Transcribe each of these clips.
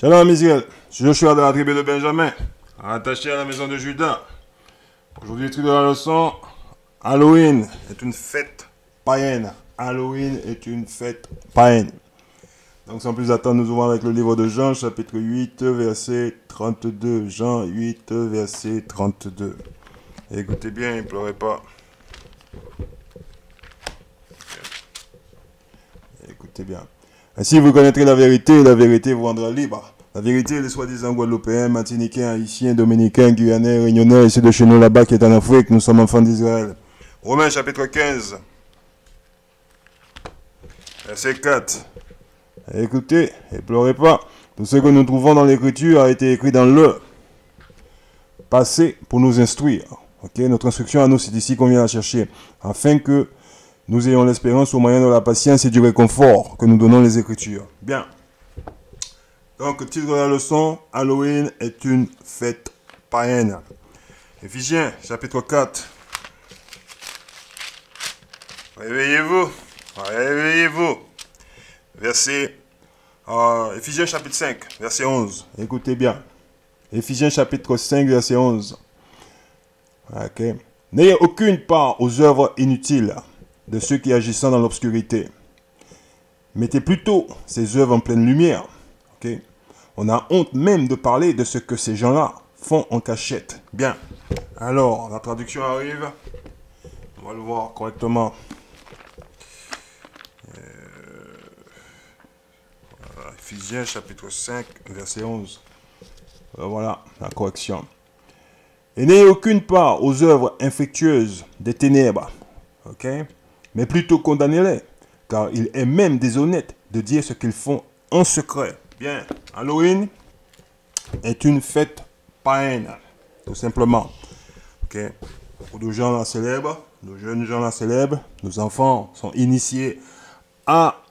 Shalom Israël, je suis de la tribu de Benjamin, attaché à la maison de Judas. Aujourd'hui, le titre de la leçon, Halloween est une fête païenne. Halloween est une fête païenne. Donc sans plus attendre, nous ouvrons avec le livre de Jean, chapitre 8, verset 32. Jean 8, verset 32. Écoutez bien, ne pleurez pas. Écoutez bien. Ainsi vous connaîtrez la vérité et la vérité vous rendra libre. La vérité, les soi-disant Guadeloupéens, Martiniquais, Haïtiens, Dominicains, Guyanais, Réunionnais, et ceux de chez nous là-bas qui est en Afrique, nous sommes enfants d'Israël. Romains chapitre 15, verset 4. Écoutez, et pleurez pas. Tout ce que nous trouvons dans l'Écriture a été écrit dans le passé pour nous instruire. Ok, notre instruction à nous, c'est ici qu'on vient la chercher, afin que nous ayons l'espérance au moyen de la patience et du réconfort que nous donnons les Écritures. Bien. Donc, titre de la leçon, Halloween est une fête païenne. Éphésiens, chapitre 4. Réveillez-vous. Réveillez-vous. Verset, Éphésiens, chapitre 5, verset 11. Écoutez bien. Éphésiens, chapitre 5, verset 11. Ok. N'ayez aucune part aux œuvres inutiles de ceux qui agissent dans l'obscurité. Mettez plutôt ces œuvres en pleine lumière. Ok. On a honte même de parler de ce que ces gens-là font en cachette. Bien. Alors, la traduction arrive. On va le voir correctement. Voilà, Éphésiens chapitre 5, verset 11. Voilà la correction. Et n'ayez aucune part aux œuvres infectueuses des ténèbres. Ok? Mais plutôt condamnez-les. Car il est même déshonnête de dire ce qu'ils font en secret. Bien, Halloween est une fête païenne, tout simplement. Ok, beaucoup de gens la célèbrent, de jeunes gens la célèbrent, nos enfants sont initiés à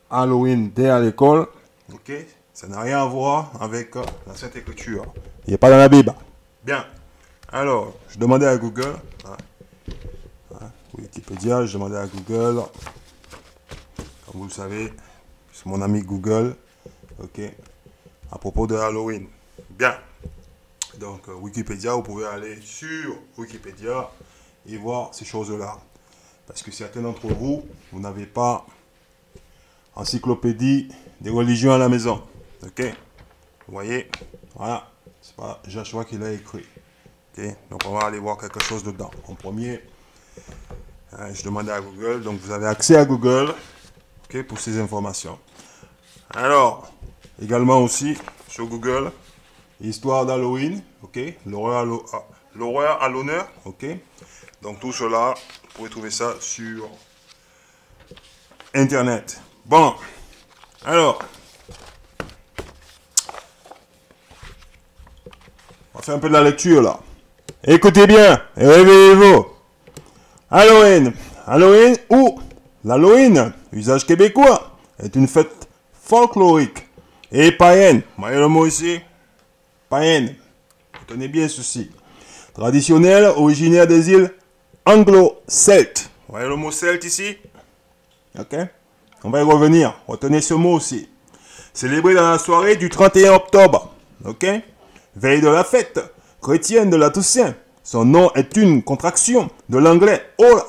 Halloween dès à l'école. Ok, ça n'a rien à voir avec la Sainte Écriture. Il n'est pas dans la Bible. Bien, alors, je demandais à Google, Wikipédia, je demandais à Google, comme vous le savez, c'est mon ami Google. Ok, à propos de Halloween. Bien. Donc, Wikipédia, vous pouvez aller sur Wikipédia et voir ces choses-là. Parce que certains d'entre vous, vous n'avez pas encyclopédie des religions à la maison. Ok, vous voyez, voilà, c'est pas Joshua qui l'a écrit. Ok, donc on va aller voir quelque chose dedans. En premier, je demandais à Google, donc vous avez accès à Google, ok, pour ces informations. Alors, également aussi, sur Google, histoire d'Halloween, ok, l'horreur à l'honneur, ok. Donc tout cela, vous pouvez trouver ça sur Internet. Bon, alors, on va faire un peu de la lecture là. Écoutez bien, et réveillez-vous. Halloween, Halloween ou l'Halloween, usage québécois, est une fête folklorique et païenne. Vous voyez le mot ici? Païenne. Retenez bien ceci. Traditionnelle, originaire des îles anglo-celtes. Vous voyez le mot celte ici? Ok. On va y revenir. Retenez ce mot aussi. Célébré dans la soirée du 31 octobre. Ok. Veille de la fête chrétienne de la Toussaint. Son nom est une contraction de l'anglais All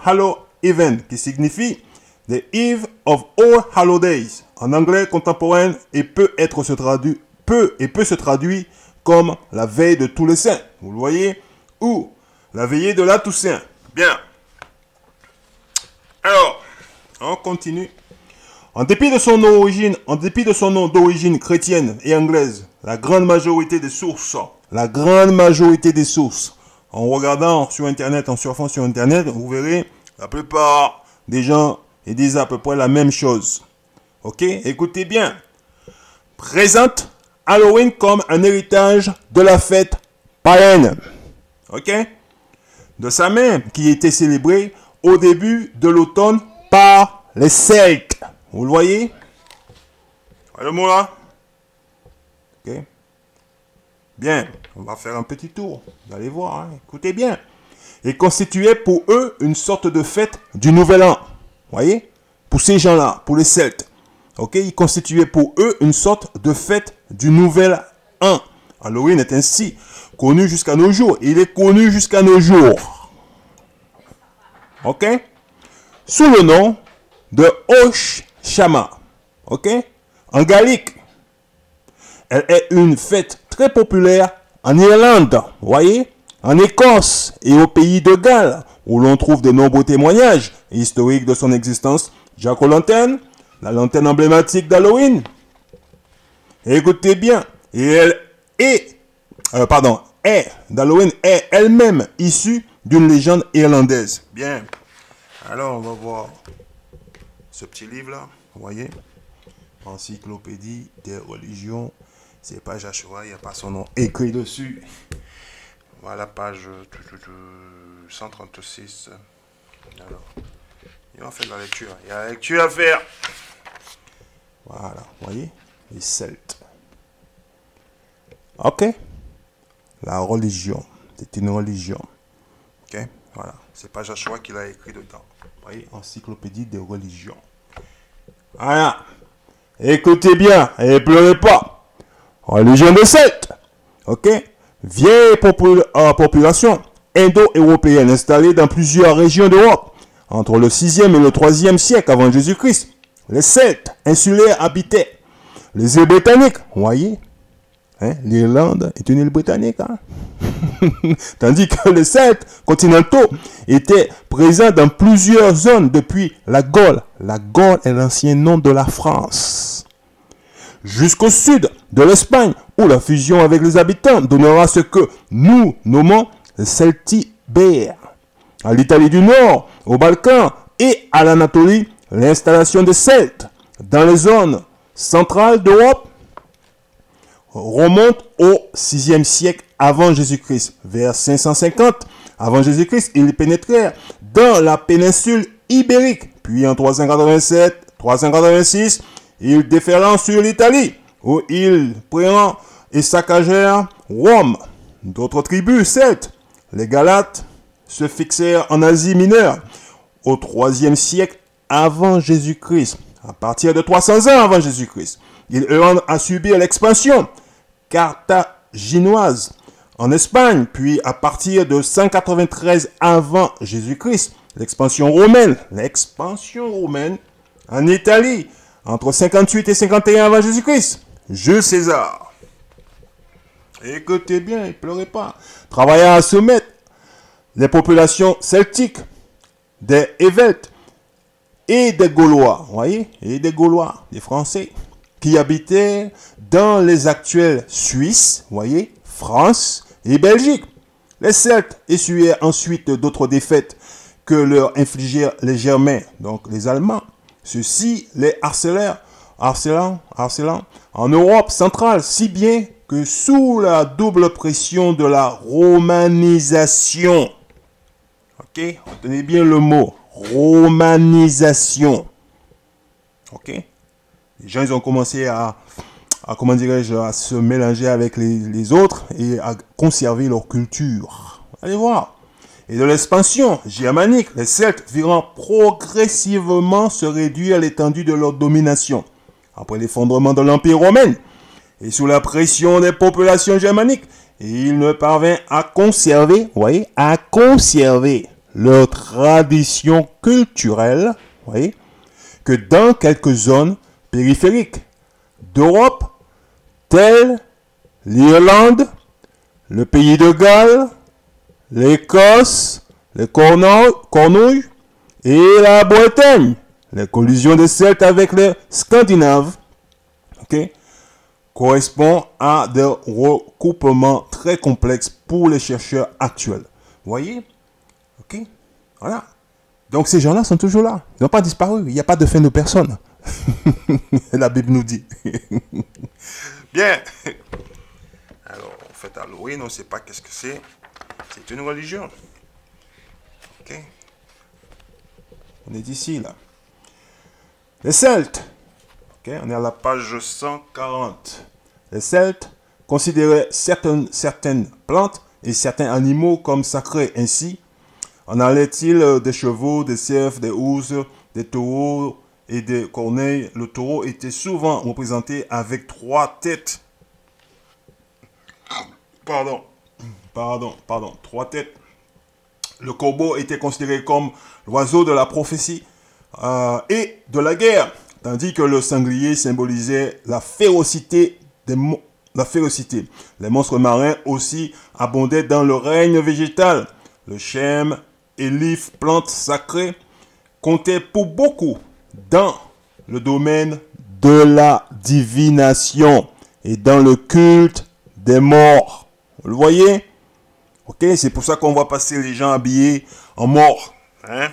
Hallow Even, qui signifie The Eve of All Hallow Days, en anglais contemporain, et peut se traduire comme la veille de tous les saints, vous le voyez, ou la veillée de la Toussaint. Bien. Alors, on continue. En dépit de son nom d'origine chrétienne et anglaise, la grande majorité des sources, en regardant sur Internet, en surfant sur Internet, vous verrez, la plupart des gens ils disent à peu près la même chose. Ok, écoutez bien. Présente Halloween comme un héritage de la fête païenne. Ok, de sa main qui était célébrée au début de l'automne par les Celtes. Vous le voyez? Le mot là? Ok. Bien, on va faire un petit tour. Vous allez voir, hein. Écoutez bien. Et constituait pour eux une sorte de fête du Nouvel An. Voyez? Pour ces gens-là, pour les Celtes. Ok? Ils constituaient pour eux une sorte de fête du nouvel an. Halloween est ainsi connu jusqu'à nos jours. Il est connu jusqu'à nos jours. Ok? Sous le nom de Osh Shama. Ok? En gaélique. Elle est une fête très populaire en Irlande, voyez, en Écosse et au pays de Galles, où l'on trouve de nombreux témoignages historiques de son existence. Jack-o'-lanterne, la lanterne emblématique d'Halloween. Écoutez bien, et elle d'Halloween est elle-même issue d'une légende irlandaise. Bien, alors on va voir ce petit livre-là, vous voyez, Encyclopédie des religions. C'est page à choix, il n'y a pas son nom écrit dessus. Voilà, page 136. Alors, et on fait de la lecture. Il y a la lecture à faire. Voilà, vous voyez, les Celtes. Ok. La religion. C'est une religion. Ok, voilà. C'est page à choix qu'il a écrit dedans. Vous voyez, Encyclopédie des religions. Voilà. Écoutez bien et pleurez pas. Religion des Celtes, ok, vieille population indo-européenne installée dans plusieurs régions d'Europe entre le 6e et le 3e siècle avant Jésus-Christ. Les Celtes insulaires habitaient les îles britanniques, vous voyez, hein, l'Irlande est une île britannique, hein? Tandis que les Celtes continentaux étaient présents dans plusieurs zones depuis la Gaule. La Gaule est l'ancien nom de la France. Jusqu'au sud de l'Espagne, où la fusion avec les habitants donnera ce que nous nommons les Celtibères. À l'Italie du Nord, aux Balkans et à l'Anatolie, l'installation des Celtes dans les zones centrales d'Europe remonte au 6e siècle avant Jésus-Christ. Vers 550 avant Jésus-Christ, ils pénétrèrent dans la péninsule ibérique. Puis en 387-386, ils déferlèrent sur l'Italie, où ils prirent et saccagèrent Rome. D'autres tribus celtes, les Galates, se fixèrent en Asie mineure au 3e siècle avant Jésus-Christ. À partir de 300 ans avant Jésus-Christ, ils eurent à subir l'expansion carthaginoise en Espagne, puis à partir de 193 avant Jésus-Christ, l'expansion romaine en Italie, entre 58 et 51 avant Jésus-Christ. Jules César. Écoutez bien, ne pleurez pas. Travailla à soumettre les populations celtiques, des Helvètes et des Gaulois, voyez, et des Gaulois, des Français, qui habitaient dans les actuelles Suisses, voyez, France et Belgique. Les Celtes essuyaient ensuite d'autres défaites que leur infligèrent les Germains, donc les Allemands. Ceux-ci les harcelant en Europe centrale, si bien que sous la double pression de la romanisation, ok, retenez bien le mot, romanisation, ok, les gens ils ont commencé à comment dirais-je, à se mélanger avec les autres et à conserver leur culture. Allez voir. Et de l'expansion germanique, les Celtes virent progressivement se réduire l'étendue de leur domination. Après l'effondrement de l'Empire romain et sous la pression des populations germaniques, ils ne parvinrent à conserver, voyez, à conserver leur tradition culturelle, voyez, que dans quelques zones périphériques d'Europe, telles l'Irlande, le pays de Galles, l'Écosse, les Cornouilles et la Bretagne. Les collisions des Celtes avec les Scandinaves, okay, correspondent à des recoupements très complexes pour les chercheurs actuels. Vous voyez? Ok? Voilà. Donc ces gens-là sont toujours là. Ils n'ont pas disparu. Il n'y a pas de fin de personne. La Bible nous dit. Bien. Alors, en fait, Halloween, on ne sait pas qu'est-ce que c'est. C'est une religion. Ok? On est ici, là. Les Celtes. Ok? On est à la page 140. Les Celtes considéraient certaines plantes et certains animaux comme sacrés. Ainsi, en allait-il des chevaux, des cerfs, des ours, des taureaux et des corneilles. Le taureau était souvent représenté avec 3 têtes. Pardon, trois têtes. Le corbeau était considéré comme l'oiseau de la prophétie et de la guerre, tandis que le sanglier symbolisait la férocité la férocité. Les monstres marins aussi abondaient dans le règne végétal. Le chêne et l'if, plantes sacrées, comptaient pour beaucoup dans le domaine de la divination et dans le culte des morts. Vous le voyez? Ok, c'est pour ça qu'on voit passer les gens habillés en morts. Hein?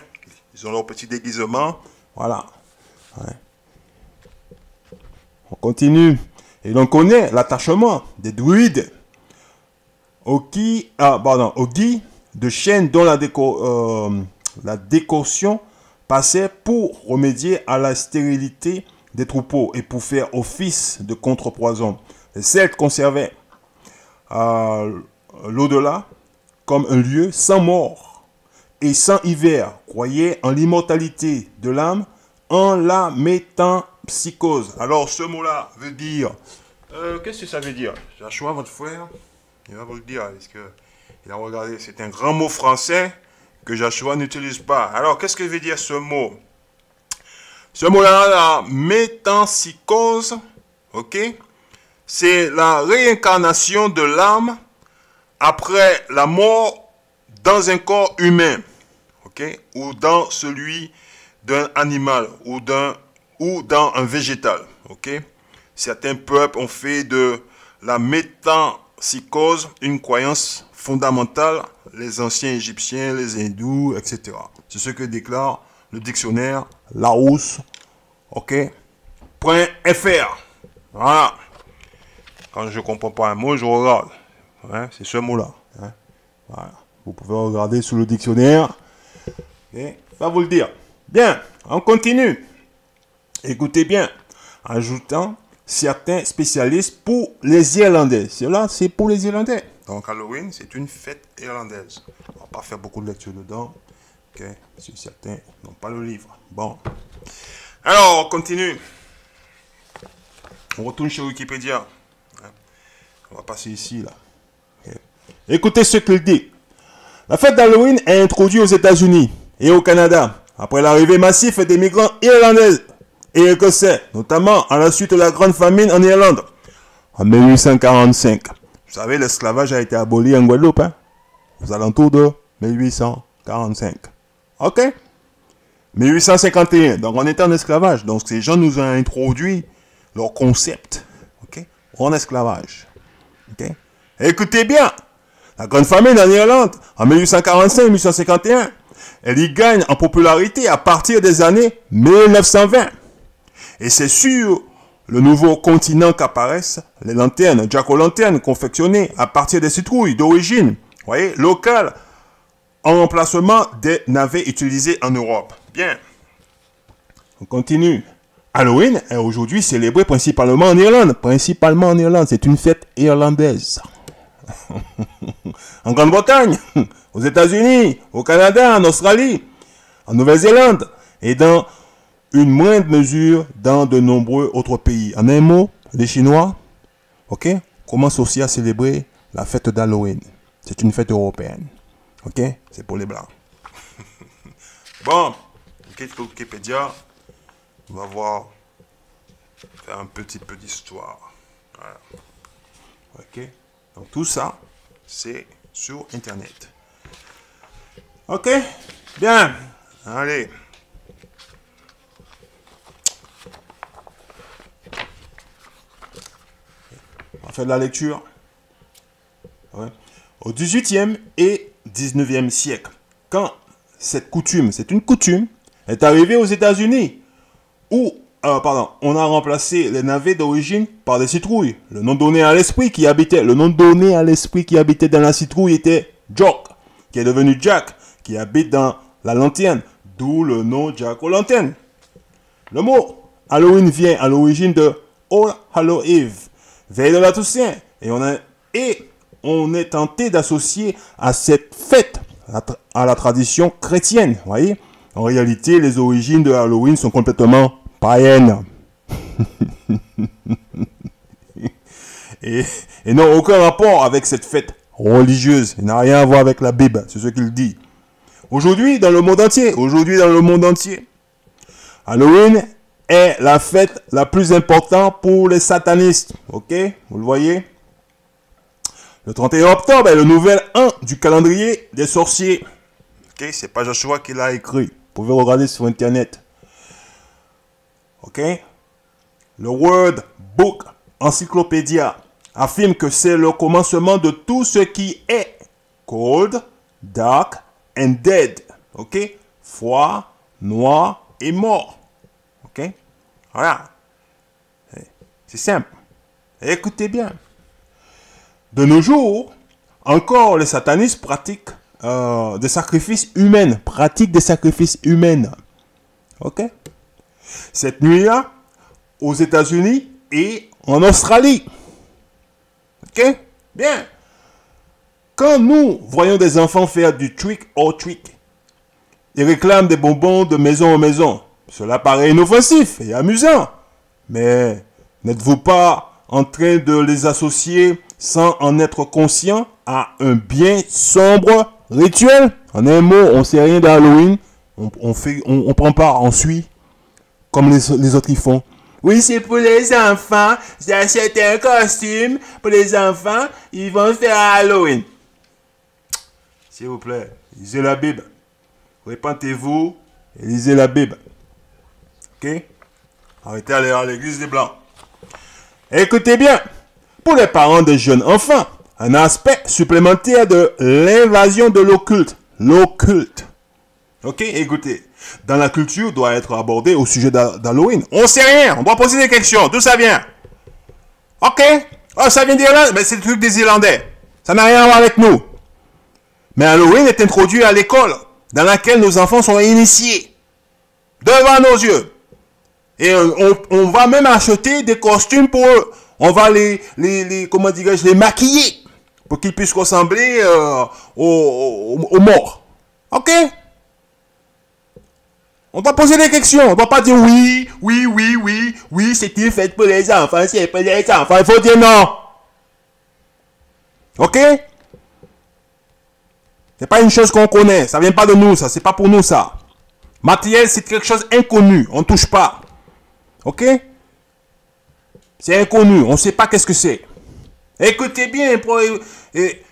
Ils ont leur petit déguisement. Voilà. Ouais. On continue. Et l'on connaît l'attachement des druides au gui de chêne dont la décoction passait pour remédier à la stérilité des troupeaux et pour faire office de contrepoison. Les Celtes conservaient l'au-delà comme un lieu sans mort et sans hiver, croyaient en l'immortalité de l'âme en la métempsychose. Alors ce mot-là veut dire... qu'est-ce que ça veut dire? Joshua, votre frère, il va vous le dire, parce que il a regardé, c'est un grand mot français que Joshua n'utilise pas. Alors, qu'est-ce que veut dire ce mot? Ce mot-là, la métempsychose, ok, c'est la réincarnation de l'âme après la mort dans un corps humain, ok, ou dans celui d'un animal, ou dans un végétal, ok. Certains peuples ont fait de la métempsychose une croyance fondamentale, les anciens Égyptiens, les hindous, etc. C'est ce que déclare le dictionnaire Larousse, ok, .fr. Voilà. Quand je ne comprends pas un mot, je regarde. Hein, c'est ce mot-là. Hein. Voilà. Vous pouvez regarder sous le dictionnaire. Okay. Ça va vous le dire. Bien, on continue. Écoutez bien. Ajoutant certains spécialistes pour les Irlandais. Cela, c'est pour les Irlandais. Donc, Halloween, c'est une fête irlandaise. On ne va pas faire beaucoup de lecture dedans. Ok, parce que certains n'ont pas le livre. Bon. Alors, on continue. On retourne chez Wikipédia. On va passer ici, là. Okay. Écoutez ce qu'il dit. La fête d'Halloween est introduite aux États-Unis et au Canada après l'arrivée massive des migrants irlandais et écossais, notamment à la suite de la grande famine en Irlande en 1845. Vous savez, l'esclavage a été aboli en Guadeloupe, hein, aux alentours de 1845. Ok? 1851, donc on était en esclavage. Donc ces gens nous ont introduit leur concept, ok, en esclavage. Ok? Écoutez bien, la grande famine en Irlande en 1845-1851, elle y gagne en popularité à partir des années 1920. Et c'est sur le nouveau continent qu'apparaissent les lanternes, jack-o'-lantern confectionnées à partir des citrouilles d'origine, voyez, locale, en remplacement des navets utilisés en Europe. Bien. On continue. Halloween est aujourd'hui célébré principalement en Irlande. Principalement en Irlande. C'est une fête irlandaise. En Grande-Bretagne, aux États-Unis, au Canada, en Australie, en Nouvelle-Zélande et dans une moindre mesure dans de nombreux autres pays. En un mot, les Chinois, ok, commencent aussi à célébrer la fête d'Halloween. C'est une fête européenne. Ok, c'est pour les Blancs. Bon, Wikipédia, on va voir, faire un petit peu d'histoire. Voilà. Ok, donc tout ça, c'est sur Internet. Ok, bien, allez. On va faire de la lecture. Ouais. Au 18e et 19e siècle, quand cette coutume, c'est une coutume, est arrivée aux États-Unis, où, on a remplacé les navets d'origine par des citrouilles. Le nom donné à l'esprit qui habitait dans la citrouille était Jock, qui est devenu Jack, qui habite dans la lanterne, d'où le nom Jack-o'-lantern. Le mot Halloween vient à l'origine de All Hallow Eve, veille de la Toussaint, et on est tenté d'associer à cette fête à la tradition chrétienne, voyez. En réalité, les origines de Halloween sont complètement païennes. et n'ont aucun rapport avec cette fête religieuse. Il n'a rien à voir avec la Bible, c'est ce qu'il dit. Aujourd'hui, dans le monde entier, Halloween est la fête la plus importante pour les satanistes. Ok? Vous le voyez? Le 31 octobre est le nouvel an du calendrier des sorciers. Ok? C'est pas Joshua qui l'a écrit. Vous pouvez regarder sur Internet. Ok? Le Word Book Encyclopédia affirme que c'est le commencement de tout ce qui est cold, dark and dead. Ok? Froid, noir et mort. Ok? Voilà. C'est simple. Écoutez bien. De nos jours, encore les satanistes pratiquent des sacrifices humains. Ok? Cette nuit-là, aux États-Unis et en Australie. Ok? Bien. Quand nous voyons des enfants faire du trick or treat, ils réclament des bonbons de maison en maison. Cela paraît inoffensif et amusant. Mais n'êtes-vous pas en train de les associer sans en être conscient à un bien sombre rituel? En un mot, on ne sait rien d'Halloween. On prend part, on suit comme les autres ils font. Oui, c'est pour les enfants. J'achète un costume pour les enfants. Ils vont faire Halloween. S'il vous plaît, lisez la Bible. Répentez-vous et lisez la Bible. Ok? Arrêtez d'aller à l'église des Blancs. Écoutez bien. Pour les parents des jeunes enfants, un aspect supplémentaire de l'invasion de l'occulte. L'occulte. Ok? Écoutez. Dans la culture doit être abordé au sujet d'Halloween. On ne sait rien. On doit poser des questions. D'où ça vient? Ok? Oh, ça vient d'Irlande. Mais c'est le truc des Irlandais. Ça n'a rien à voir avec nous. Mais Halloween est introduit à l'école dans laquelle nos enfants sont initiés. Devant nos yeux. Et on va même acheter des costumes pour eux. On va comment dirais-je, les maquiller. Pour qu'ils puissent ressembler aux morts. Ok? On doit poser des questions. On ne doit pas dire oui, c'est une fête pour les enfants, c'est pour les enfants. Il faut dire non. Ok? C'est pas une chose qu'on connaît. Ça vient pas de nous, ça. C'est pas pour nous, ça. Matériel, c'est quelque chose inconnu. On ne touche pas. Ok? C'est inconnu. On ne sait pas qu'est-ce que c'est. Écoutez bien et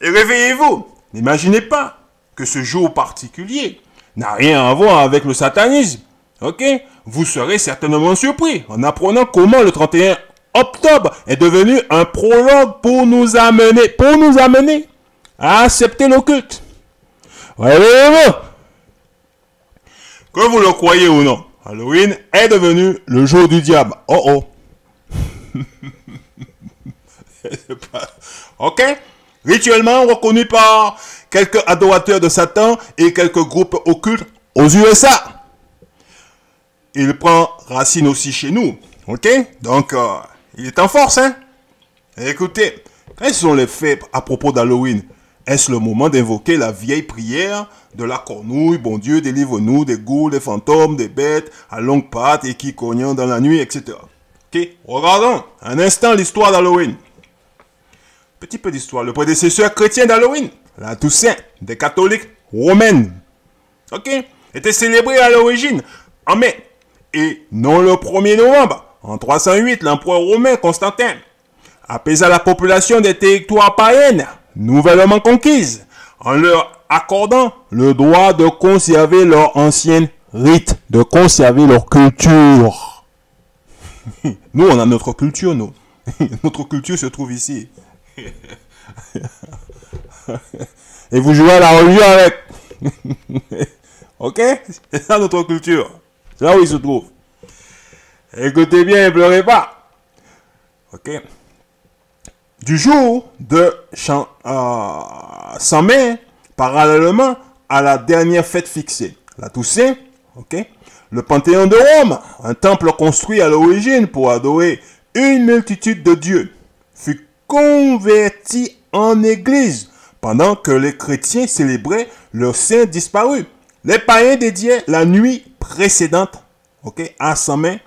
réveillez-vous. N'imaginez pas que ce jour particulier n'a rien à voir avec le satanisme. Ok? Vous serez certainement surpris en apprenant comment le 31 octobre est devenu un prologue pour nous amener à accepter l'occulte. Réveillez-vous. Que vous le croyez ou non, Halloween est devenu le jour du diable. Oh oh. Ok? Rituellement reconnu par quelques adorateurs de Satan et quelques groupes occultes aux USA. Il prend racine aussi chez nous. Ok? Donc, il est en force, hein? Écoutez, quels sont les faits à propos d'Halloween? Est-ce le moment d'invoquer la vieille prière de la cornouille? Bon Dieu, délivre-nous des ghouls, des fantômes, des bêtes à longues pattes et qui cognent dans la nuit, etc. Ok? Regardons un instant l'histoire d'Halloween. Petit peu d'histoire. Le prédécesseur chrétien d'Halloween, la Toussaint des catholiques romaines, ok, était célébré à l'origine en mai et non le 1er novembre. En 308, l'empereur romain Constantin apaisa la population des territoires païennes nouvellement conquises en leur accordant le droit de conserver leur ancienne rite, de conserver leur culture. Nous, on a notre culture, nous. Notre culture se trouve ici. Et vous jouez à la religion avec. Ok? C'est ça notre culture. C'est là où il se trouve. Écoutez bien et pleurez pas. Ok? Du jour de 100 mai, parallèlement à la dernière fête fixée, la Toussaint, ok? Le Panthéon de Rome, un temple construit à l'origine pour adorer une multitude de dieux, fut converti en église pendant que les chrétiens célébraient leurs saints disparus. Les païens dédiaient la nuit précédente, ok, à 100 mai,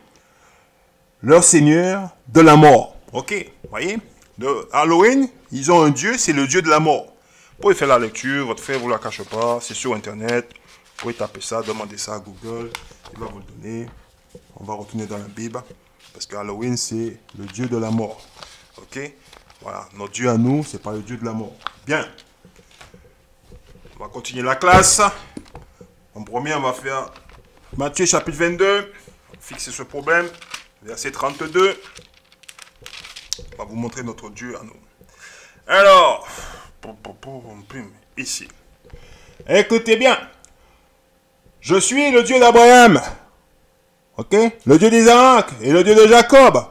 leur seigneur de la mort. Ok, voyez? de Halloween, ils ont un dieu, c'est le dieu de la mort. Vous pouvez faire la lecture, votre frère ne vous la cache pas, c'est sur internet. Vous pouvez taper ça, demander ça à Google, il va vous le donner. On va retourner dans la Bible, parce que Halloween, c'est le dieu de la mort. Ok? Voilà, notre dieu à nous, c'est pas le dieu de la mort. Bien. On va continuer la classe. En premier, on va faire Matthieu chapitre 22. Fixer ce problème. Verset 32. On va vous montrer notre Dieu à nous. Alors, ici. Écoutez bien. Je suis le Dieu d'Abraham. Ok? Le Dieu d'Isaac et le Dieu de Jacob.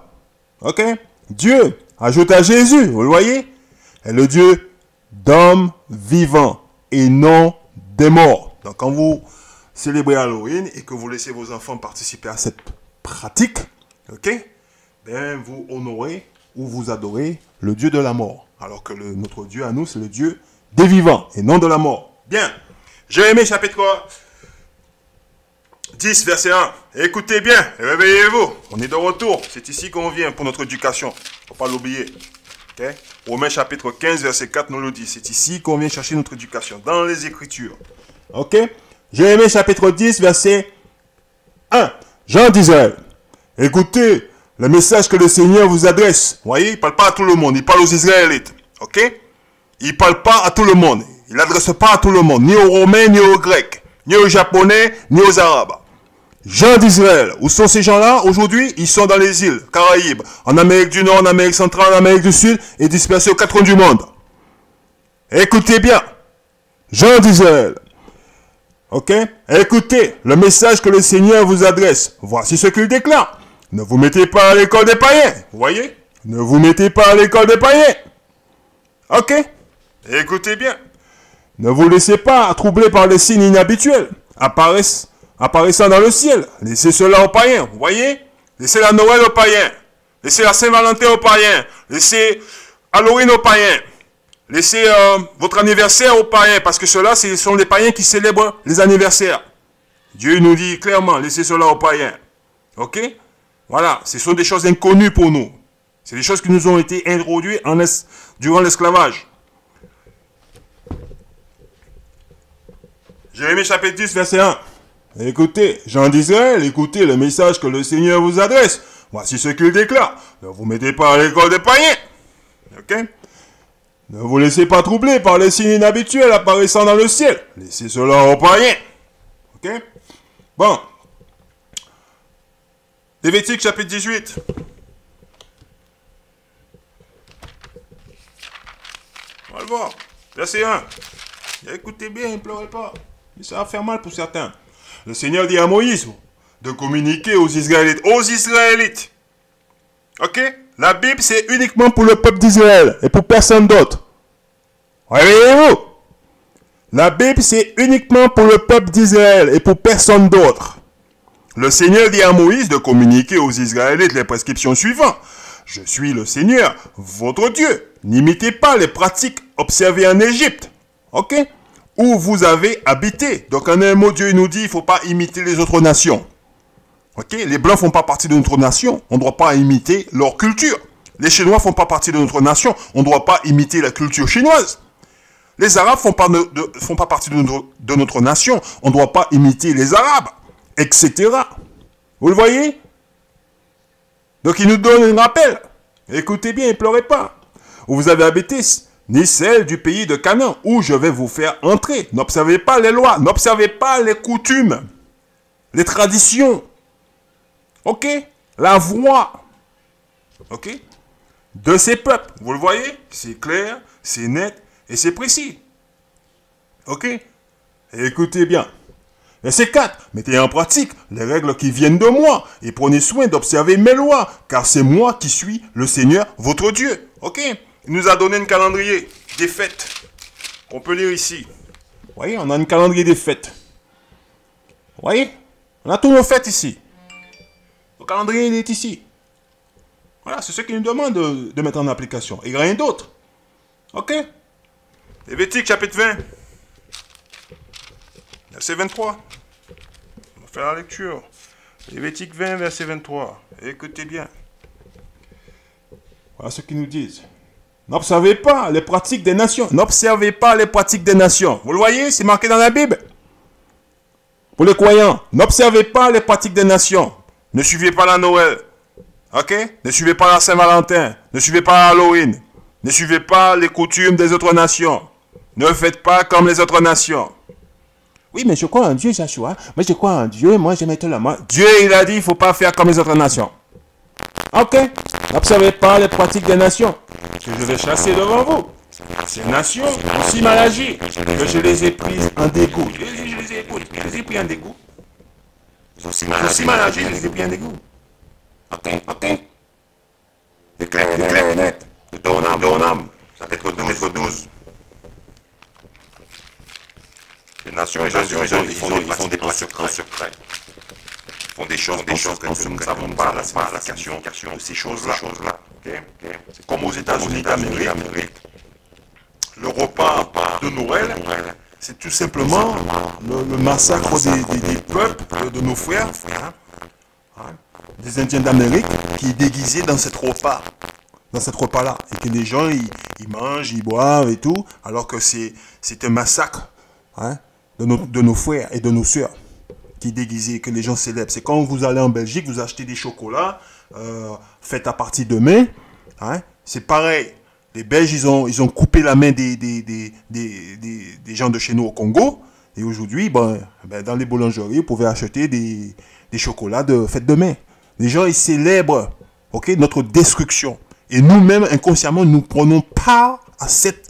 Ok? Dieu, ajoute à Jésus, vous le voyez, est le Dieu d'hommes vivants et non des morts. Donc quand vous célébrez Halloween et que vous laissez vos enfants participer à cette pratique, ok, ben vous honorez ou vous adorez le Dieu de la mort. Alors que notre Dieu à nous, c'est le Dieu des vivants et non de la mort. Bien. Jérémie chapitre 10, verset 1. Écoutez bien, réveillez-vous. On est de retour. C'est ici qu'on vient pour notre éducation. Il ne faut pas l'oublier. Okay? Romains chapitre 15, verset 4 nous le dit. C'est ici qu'on vient chercher notre éducation, dans les Écritures. Ok? Jérémie chapitre 10, verset 1. Jean d'Israël. Écoutez le message que le Seigneur vous adresse. Vous voyez, il ne parle pas à tout le monde. Il parle aux Israélites. Ok? Il ne parle pas à tout le monde. Il n'adresse pas à tout le monde. Ni aux Romains, ni aux Grecs. Ni aux Japonais, ni aux Arabes. Gens d'Israël. Où sont ces gens-là aujourd'hui? Ils sont dans les îles Caraïbes, en Amérique du Nord, en Amérique centrale, en Amérique du Sud et dispersés aux 4 coins du monde. Écoutez bien. Gens d'Israël. Ok? Écoutez le message que le Seigneur vous adresse. Voici ce qu'il déclare. Ne vous mettez pas à l'école des païens. Vous voyez? Ne vous mettez pas à l'école des païens. Ok? Écoutez bien. Ne vous laissez pas troubler par les signes inhabituels. Apparaissant dans le ciel. Laissez cela aux païens. Vous voyez? Laissez la Noël aux païens. Laissez la Saint-Valentin aux païens. Laissez Halloween aux païens. Laissez votre anniversaire aux païens. Parce que ceux-là, ce sont les païens qui célèbrent les anniversaires. Dieu nous dit clairement, laissez cela aux païens. Ok? Voilà. Ce sont des choses inconnues pour nous. C'est des choses qui nous ont été introduites durant l'esclavage. Jérémie chapitre 10, verset 1. Écoutez, gens d'Israël, écoutez le message que le Seigneur vous adresse. Voici ce qu'il déclare. Ne vous mettez pas à l'école des païens. Ok? Ne vous laissez pas troubler par les signes inhabituels apparaissant dans le ciel. Laissez cela aux païens. Ok? Bon. Lévitique chapitre 18. On va le voir. Verset 1. Écoutez bien, ne pleurez pas. Ça va faire mal pour certains. Le Seigneur dit à Moïse de communiquer aux Israélites. Aux Israélites. Ok? La Bible, c'est uniquement pour le peuple d'Israël et pour personne d'autre. Réveillez-vous. La Bible, c'est uniquement pour le peuple d'Israël et pour personne d'autre. Le Seigneur dit à Moïse de communiquer aux Israélites les prescriptions suivantes. Je suis le Seigneur, votre Dieu. N'imitez pas les pratiques observées en Égypte. Ok? Où vous avez habité. Donc en un mot, Dieu nous dit, il ne faut pas imiter les autres nations. Ok? Les Blancs ne font pas partie de notre nation. On ne doit pas imiter leur culture. Les Chinois ne font pas partie de notre nation. On ne doit pas imiter la culture chinoise. Les Arabes ne font pas partie de notre nation. On ne doit pas imiter les Arabes, etc. Vous le voyez? Donc il nous donne un rappel. Écoutez bien, ne pleurez pas. Où vous avez habité, ni celle du pays de Canaan, où je vais vous faire entrer. N'observez pas les lois, n'observez pas les coutumes, les traditions. Ok? La voix. Ok? De ces peuples. Vous le voyez? C'est clair, c'est net et c'est précis. Ok? Écoutez bien. Verset 4. Mettez en pratique les règles qui viennent de moi et prenez soin d'observer mes lois, car c'est moi qui suis le Seigneur, votre Dieu. Ok? Il nous a donné un calendrier des fêtes qu'on peut lire ici. Vous voyez, on a un calendrier des fêtes. Vous voyez? On a tous nos fêtes ici. Le calendrier, il est ici. Voilà, c'est ce qu'il nous demande de mettre en application. Et rien d'autre. Ok? Lévitique chapitre 20. Verset 23. On va faire la lecture. Lévitique 20, verset 23. Écoutez bien. Voilà ce qu'ils nous disent. N'observez pas les pratiques des nations. N'observez pas les pratiques des nations. Vous le voyez, c'est marqué dans la Bible. Pour les croyants, n'observez pas les pratiques des nations. Ne suivez pas la Noël. Ok? Ne suivez pas la Saint-Valentin. Ne suivez pas Halloween. Ne suivez pas les coutumes des autres nations. Ne faites pas comme les autres nations. Oui, mais je crois en Dieu, Joshua. Moi, je crois en Dieu. Moi, je mets la main. Dieu, il a dit, il ne faut pas faire comme les autres nations. Ok? N'observez pas les pratiques des nations que je vais chasser devant vous. Ces nations ont si mal agi que je les ai prises en dégoût. Je les ai pris en dégoût. Ils ont si mal agi, je les ai pris en dégoût. Ok? C'est clair et net. De ton âme. Chapitre 12. Les nations, ils font des pas secrets. Ils font des choses que nous ne savons pas la signification de ces choses-là. Okay? C'est comme aux États-Unis d'Amérique. Le repas de Noël, c'est tout simplement le massacre des peuples, de nos frères, des Indiens d'Amérique, qui est déguisé dans cette repas-là. Et que les gens, ils mangent, ils boivent et tout, alors que c'est un massacre de nos frères et de nos sœurs qui est déguisé, que les gens célèbrent. C'est quand vous allez en Belgique, vous achetez des chocolats faits à partir de main. C'est pareil. Les Belges, ils ont coupé la main des gens de chez nous au Congo. Et aujourd'hui, dans les boulangeries, vous pouvez acheter des chocolats faits de main. Les gens, ils célèbrent notre destruction. Et nous-mêmes, inconsciemment, nous prenons part à cette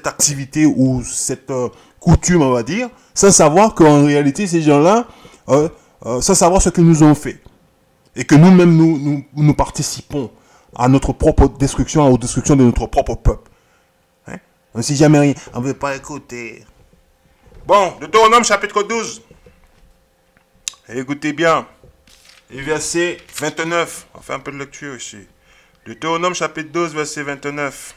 activité ou cette coutume, on va dire, sans savoir qu'en réalité, ces gens-là, sans savoir ce qu'ils nous ont fait. Et que nous-mêmes, nous participons à notre propre destruction, aux destructions de notre propre peuple. On ne sait jamais rien. On ne veut pas écouter. Bon, Deutéronome chapitre 12. Écoutez bien. Et verset 29. On fait un peu de lecture ici. Deutéronome chapitre 12, verset 29.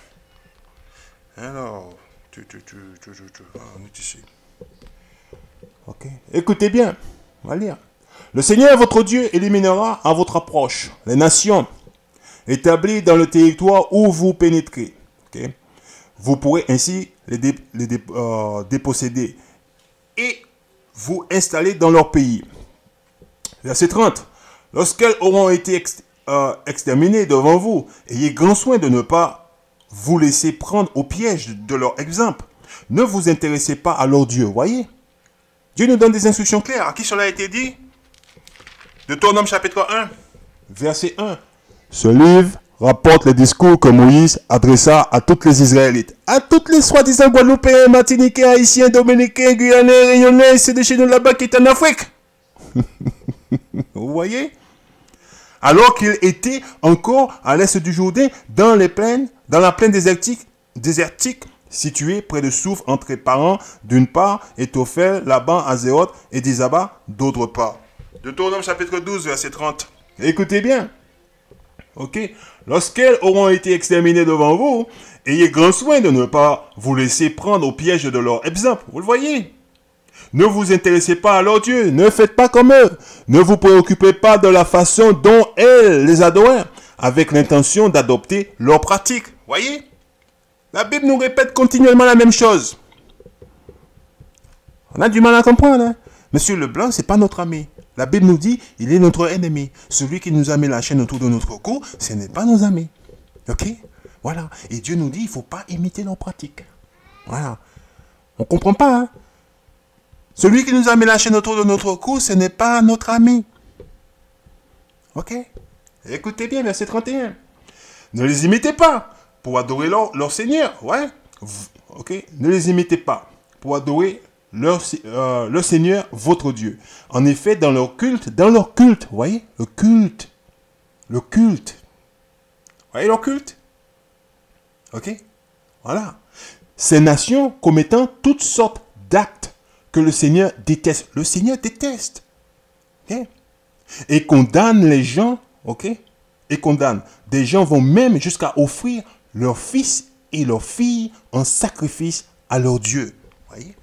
Alors, on est ici. Ok. Écoutez bien. On va lire. Le Seigneur, votre Dieu, éliminera à votre approche les nations établies dans le territoire où vous pénétrez. Okay? Vous pourrez ainsi les déposséder et vous installer dans leur pays. Verset 30. Lorsqu'elles auront été exterminées devant vous, ayez grand soin de ne pas vous laisser prendre au piège de leur exemple. Ne vous intéressez pas à leur Dieu. Voyez? Dieu nous donne des instructions claires. À qui cela a été dit? Deutéronome chapitre 1, verset 1. Ce livre rapporte les discours que Moïse adressa à toutes les Israélites, à toutes les soi-disant Guadeloupéens, Martiniquais, Haïtiens, Dominicains, Guyanais, Réunionnais, c'est des chez nous là-bas qui est en Afrique. Vous voyez? Alors qu'il était encore à l'est du Jourdain, dans la plaine désertique située près de Souf, entre les parents d'une part, et Tophel, Laban, Azéot et Dizaba d'autre part. Deutéronome chapitre 12, verset 30. Écoutez bien. Ok. Lorsqu'elles auront été exterminées devant vous, ayez grand soin de ne pas vous laisser prendre au piège de leur exemple. Vous le voyez? Ne vous intéressez pas à leur Dieu. Ne faites pas comme eux. Ne vous préoccupez pas de la façon dont elles les adorent, avec l'intention d'adopter leurs pratiques. Voyez? La Bible nous répète continuellement la même chose. On a du mal à comprendre. Hein? Monsieur Leblanc, ce n'est pas notre ami. La Bible nous dit, il est notre ennemi. Celui qui nous a mis la chaîne autour de notre cou, ce n'est pas nos amis. Ok? Voilà. Et Dieu nous dit, il ne faut pas imiter leurs pratiques. Voilà. On ne comprend pas. Hein? Celui qui nous a mis la chaîne autour de notre cou, ce n'est pas notre ami. Ok? Écoutez bien, verset 31. Ne les imitez pas pour adorer leur Seigneur. Ouais? Ok? Ne les imitez pas pour adorer le Seigneur, votre Dieu. En effet, dans leur culte, vous voyez, le culte, vous voyez leur culte, ok, voilà, ces nations commettant toutes sortes d'actes que le Seigneur déteste, ok, et condamne les gens, ok, des gens vont même jusqu'à offrir leurs fils et leurs filles en sacrifice à leur Dieu, voyez.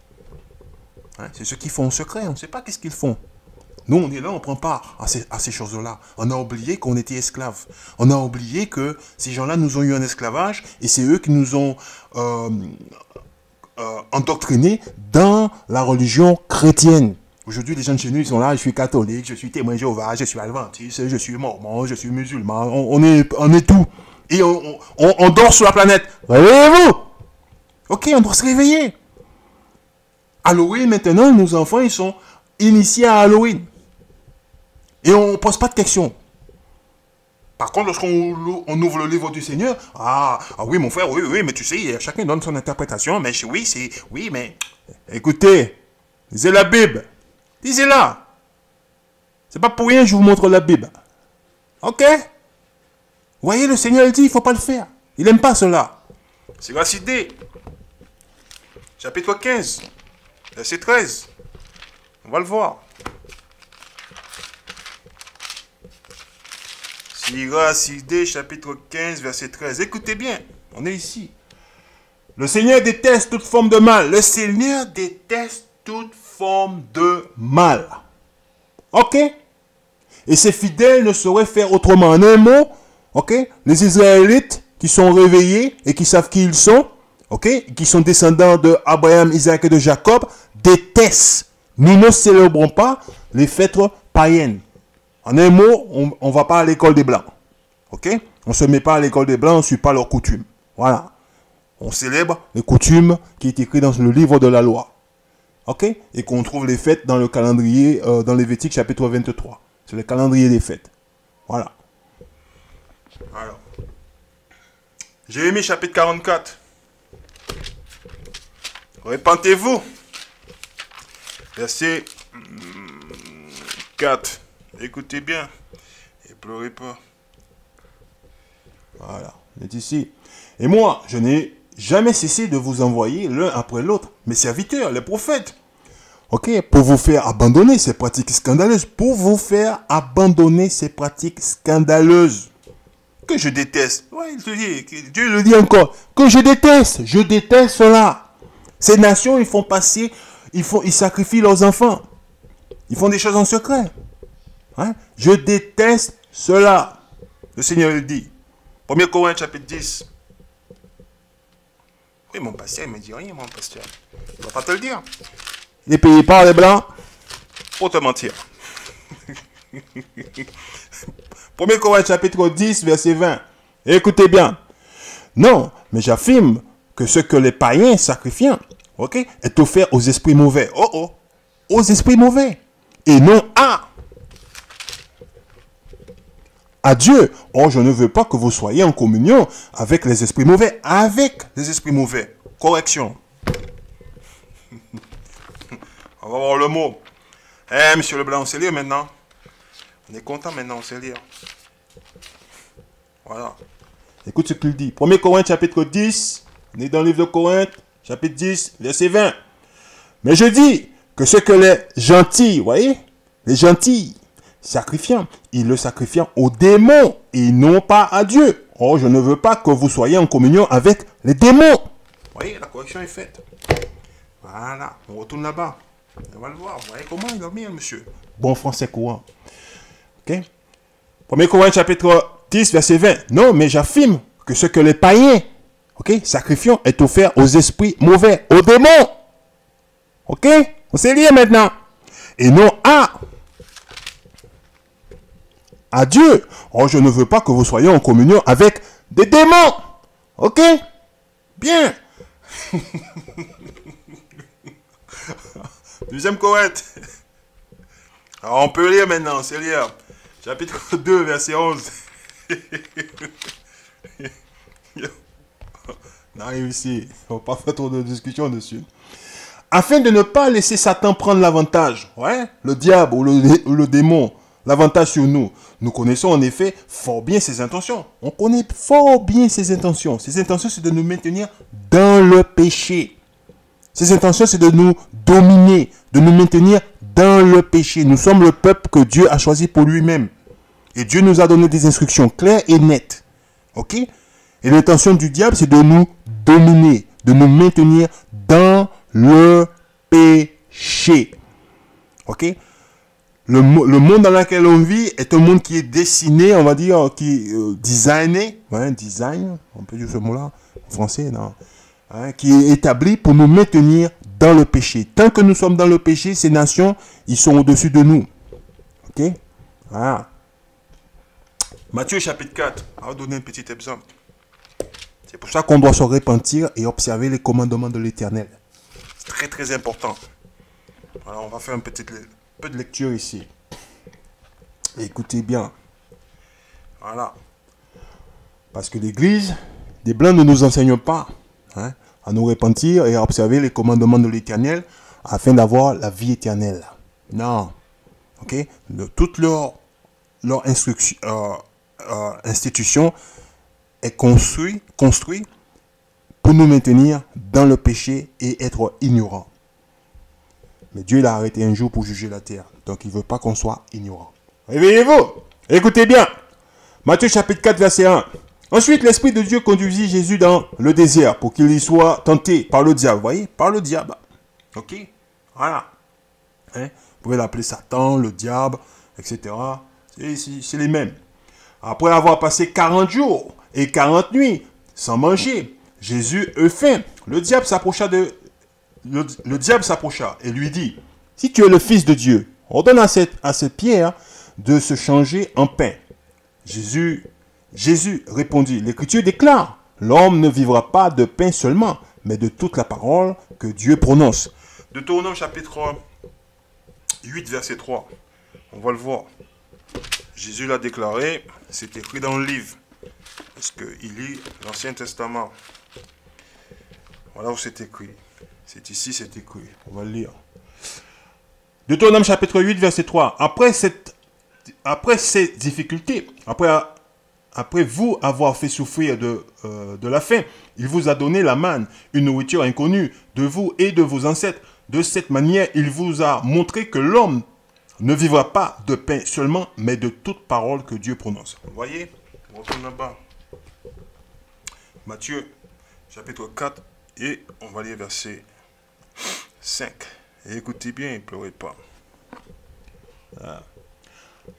C'est ce qu'ils font en secret, on ne sait pas qu'est-ce qu'ils font. Nous, on est là, on prend part à ces choses-là. On a oublié qu'on était esclaves. On a oublié que ces gens-là nous ont eu en esclavage et c'est eux qui nous ont endoctrinés dans la religion chrétienne. Aujourd'hui, les gens de chez nous, ils sont là, je suis catholique, je suis témoin de Jéhovah, je suis adventiste, je suis mormon, je suis musulman, on est tout. Et on dort sur la planète. Réveillez-vous! Ok, on doit se réveiller. Halloween, maintenant, nos enfants, ils sont initiés à Halloween. Et on ne pose pas de questions. Par contre, lorsqu'on ouvre le livre du Seigneur, oui, mon frère, oui, mais tu sais, chacun donne son interprétation, mais oui, mais écoutez, lisez la Bible. Lisez-la. C'est pas pour rien que je vous montre la Bible. Ok? Vous voyez, le Seigneur dit, il ne faut pas le faire. Il n'aime pas cela. C'est la cité. Chapitre 15, verset 13. On va le voir. Siracide, chapitre 15, verset 13. Écoutez bien, on est ici. Le Seigneur déteste toute forme de mal. Le Seigneur déteste toute forme de mal. Ok? Et ses fidèles ne sauraient faire autrement. En un mot, ok? Les Israélites qui sont réveillés et qui savent qui ils sont, ok? Qui sont descendants de Abraham, Isaac et de Jacob, détestent. Nous ne célébrons pas les fêtes païennes. En un mot, on ne va pas à l'école des Blancs. Ok? On ne se met pas à l'école des Blancs, on ne suit pas leurs coutumes. Voilà. On célèbre les coutumes qui est écrit dans le livre de la loi. Ok? Et qu'on trouve les fêtes dans le calendrier, dans Lévitique chapitre 23. C'est le calendrier des fêtes. Voilà. Alors. Jérémie chapitre 44. Repentez-vous. Verset 4. Écoutez bien. Et pleurez pas. Voilà. On est ici. Et moi, je n'ai jamais cessé de vous envoyer l'un après l'autre, mes serviteurs, les prophètes. Ok, pour vous faire abandonner ces pratiques scandaleuses. Pour vous faire abandonner ces pratiques scandaleuses. Que je déteste. Ouais, il te dit, Dieu le dit encore. Que je déteste. Je déteste cela. Ces nations, ils font passer, ils sacrifient leurs enfants. Ils font des choses en secret. Hein? Je déteste cela. Le Seigneur le dit. 1 Corinthiens chapitre 10. Oui, mon pasteur, il ne me dit rien, mon pasteur. Il ne va pas te le dire. Il est payé par les Blancs pour te mentir. 1 Corinthiens chapitre 10, verset 20. Écoutez bien. Non, mais j'affirme que ce que les païens sacrifiant, ok, est offert aux esprits mauvais. Aux esprits mauvais. Et non à Dieu. Or, je ne veux pas que vous soyez en communion avec les esprits mauvais. Avec les esprits mauvais. Correction. On va voir le mot. Monsieur Leblanc, on sait lire maintenant. On est content maintenant, on sait lire. Voilà. Écoute ce qu'il dit. 1 Corinthiens chapitre 10. On est dans le livre de Corinthe, chapitre 10, verset 20. Mais je dis que ce que les gentils, vous voyez, les gentils sacrifiant, ils le sacrifient aux démons et non pas à Dieu. Or, je ne veux pas que vous soyez en communion avec les démons. Vous voyez, la correction est faite. Voilà, on retourne là-bas. On va le voir. Vous voyez comment il a mis, monsieur. Bon français courant. Ok. 1 Corinthiens chapitre 10, verset 20. Non, mais j'affirme que ce que les païens, ok, sacrifiant est offert aux esprits mauvais, aux démons. Ok. On sait lire maintenant. Et non à Dieu. Oh, je ne veux pas que vous soyez en communion avec des démons. Ok? Bien. Deuxième Corinthe. Alors, on peut lire maintenant, c'est lire. Chapitre 2, verset 11. On arrive ici. On va pas faire trop de discussion dessus. Afin de ne pas laisser Satan prendre l'avantage. Ouais? Le diable ou le démon. L'avantage sur nous. Nous connaissons en effet fort bien ses intentions. On connaît fort bien ses intentions. Ses intentions, c'est de nous maintenir dans le péché. Ses intentions, c'est de nous dominer, de nous maintenir dans le péché. Nous sommes le peuple que Dieu a choisi pour lui-même. Et Dieu nous a donné des instructions claires et nettes. Ok? Et l'intention du diable, c'est de nous dominer, de nous maintenir dans le péché. Ok? le monde dans lequel on vit est un monde qui est dessiné, on va dire, qui est designé, ouais, design, on peut dire ce mot-là, en français, non, hein, qui est établi pour nous maintenir dans le péché. Tant que nous sommes dans le péché, ces nations, ils sont au-dessus de nous. Ok? Voilà. Matthieu chapitre 4, on va donner un petit exemple. C'est pour ça qu'on doit se repentir et observer les commandements de l'Éternel. C'est très très important. Voilà, on va faire un peu de lecture ici. Écoutez bien. Voilà. Parce que l'Église, des Blancs ne nous enseignent pas, hein, à nous repentir et à observer les commandements de l'Éternel afin d'avoir la vie éternelle. Non. Ok? Toute leur instruction, institution est construit pour nous maintenir dans le péché et être ignorants. Mais Dieu l'a arrêté un jour pour juger la terre. Donc il ne veut pas qu'on soit ignorant. Réveillez-vous. Écoutez bien. Matthieu chapitre 4 verset 1. Ensuite l'Esprit de Dieu conduisit Jésus dans le désert pour qu'il y soit tenté par le diable. Vous voyez? Par le diable. Ok? Voilà. Hein? Vous pouvez l'appeler Satan, le diable, etc. C'est les mêmes. Après avoir passé 40 jours et 40 nuits sans manger, Jésus eut faim. Le diable s'approcha et lui dit, si tu es le Fils de Dieu, ordonne à cette pierre de se changer en pain. Jésus répondit, l'Écriture déclare, l'homme ne vivra pas de pain seulement, mais de toute la parole que Dieu prononce. Deutéronome chapitre 8, verset 3. On va le voir. Jésus l'a déclaré, c'est écrit dans le livre. Parce qu'il lit l'Ancien Testament. Voilà où c'est écrit. C'est ici, c'est écrit. On va le lire. Deutéronome chapitre 8, verset 3. Après ces difficultés, après vous avoir fait souffrir de la faim, il vous a donné la manne, une nourriture inconnue de vous et de vos ancêtres. De cette manière, il vous a montré que l'homme ne vivra pas de pain seulement, mais de toute parole que Dieu prononce. Vous voyez? On retourne là-bas. Matthieu, chapitre 4, et on va lire verset 5. Et écoutez bien, ne pleurez pas.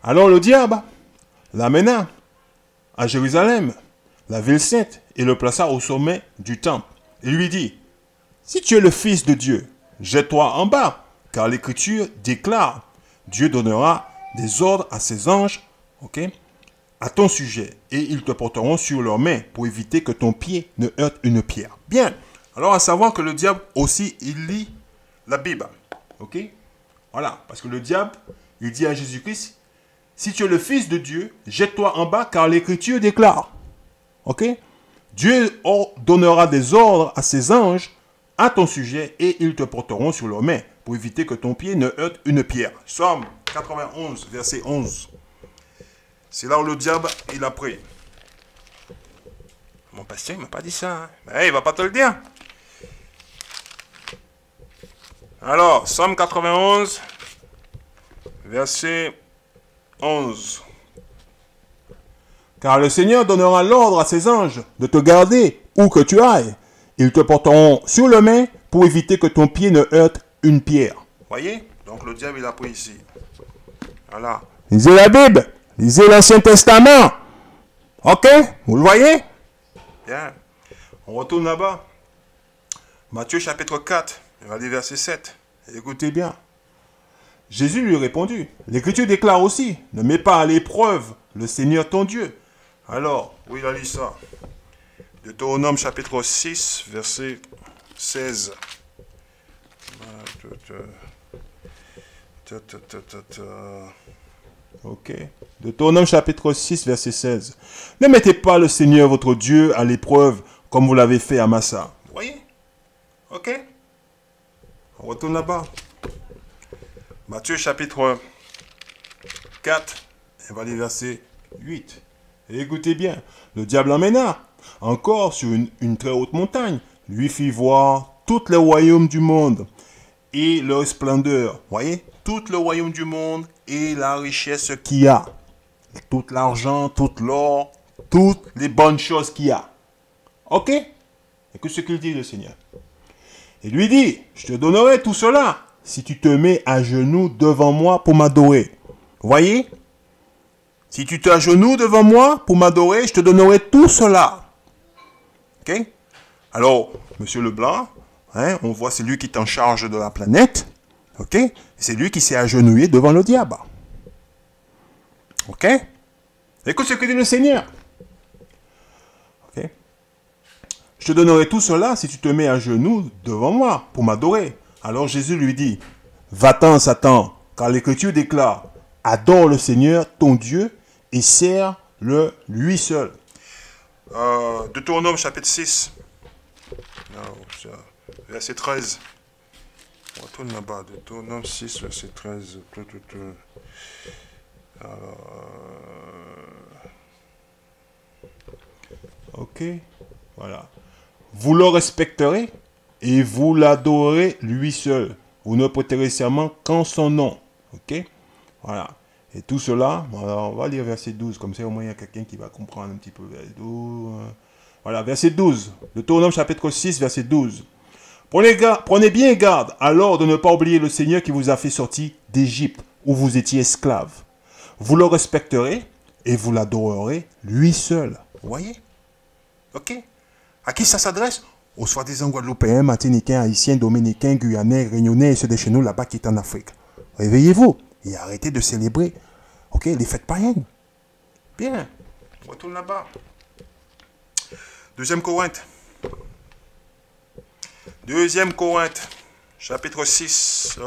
Alors le diable l'amena à Jérusalem, la ville sainte, et le plaça au sommet du temple. Et lui dit, si tu es le Fils de Dieu, jette-toi en bas, car l'Écriture déclare, Dieu donnera des ordres à ses anges, ok, à ton sujet, et ils te porteront sur leurs mains pour éviter que ton pied ne heurte une pierre. Bien. Alors, à savoir que le diable aussi, il lit la Bible. Ok? Voilà. Parce que le diable, il dit à Jésus-Christ, si tu es le Fils de Dieu, jette-toi en bas, car l'Écriture déclare. Ok? Dieu donnera des ordres à ses anges à ton sujet, et ils te porteront sur leurs mains pour éviter que ton pied ne heurte une pierre. Somme 91, verset 11. C'est là où le diable, il a pris. Mon pasteur, il ne m'a pas dit ça. Hein. Mais il ne va pas te le dire. Alors, Somme 91, verset 11. Car le Seigneur donnera l'ordre à ses anges de te garder où que tu ailles. Ils te porteront sur le main pour éviter que ton pied ne heurte une pierre. Voyez? Donc le diable, il a pris ici. Voilà. Lisez la Bible. Lisez l'Ancien Testament. Ok? Vous le voyez? Bien. On retourne là-bas. Matthieu chapitre 4. On va lire verset 7. Écoutez bien. Jésus lui répondit. L'Écriture déclare aussi. Ne mets pas à l'épreuve le Seigneur ton Dieu. Alors, où il a lu ça? Deutéronome chapitre 6, verset 16. Ok. Deutéronome chapitre 6, verset 16. Ne mettez pas le Seigneur votre Dieu à l'épreuve comme vous l'avez fait à Massa. Vous voyez? Ok. On retourne là-bas. Matthieu chapitre 4, on va lire verset 8. Et écoutez bien. Le diable emmena encore sur une très haute montagne, lui fit voir tous les royaumes du monde et leur splendeur. Voyez, tout le royaume du monde et la richesse qu'il y a. Tout l'argent, tout l'or, toutes les bonnes choses qu'il y a. Ok? Écoute ce qu'il dit le Seigneur. Il lui dit, je te donnerai tout cela si tu te mets à genoux devant moi pour m'adorer. Voyez? Si tu t'agenouilles devant moi pour m'adorer, je te donnerai tout cela. Ok? Alors, Monsieur Leblanc, hein, on voit c'est lui qui est en charge de la planète. Ok? C'est lui qui s'est agenouillé devant le diable. Ok? Écoute ce que dit le Seigneur. Ok? Je te donnerai tout cela si tu te mets à genoux devant moi pour m'adorer. Alors Jésus lui dit, va-t'en Satan, car l'Écriture déclare, adore le Seigneur, ton Dieu, et sers-le lui seul. Deutéronome chapitre 6, verset 13. On retourne là-bas, Deutéronome 6, verset 13. Ok, voilà. Vous le respecterez et vous l'adorerez lui seul. Vous ne prêterez serment qu'en son nom. Ok, voilà. Et tout cela, alors on va lire verset 12, comme ça au moins il y a quelqu'un qui va comprendre un petit peu. Voilà, verset 12. Deutéronome chapitre 6, verset 12. Prenez bien garde alors de ne pas oublier le Seigneur qui vous a fait sortir d'Égypte, où vous étiez esclaves. Vous le respecterez et vous l'adorerez lui seul. Vous voyez? Ok? À qui ça s'adresse? Aux soi-disant Guadeloupéens, Martiniquais, Haïtiens, Dominicains, Guyanais, Réunionnais et ceux de chez nous là-bas qui sont en Afrique. Réveillez-vous et arrêtez de célébrer, ok, les fêtes païennes. Bien, on retourne là-bas. 2 Corinthe. 2 Corinthe, chapitre 6,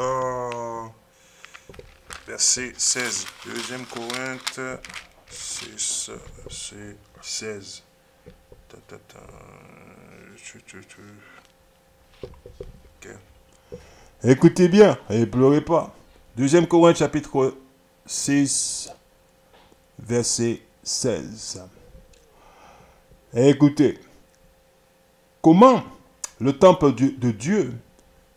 verset 16. 2 Corinthe 6, verset 16. Okay. Écoutez bien et pleurez pas. 2 Corinthe chapitre 6 verset 16. Écoutez, comment le temple de Dieu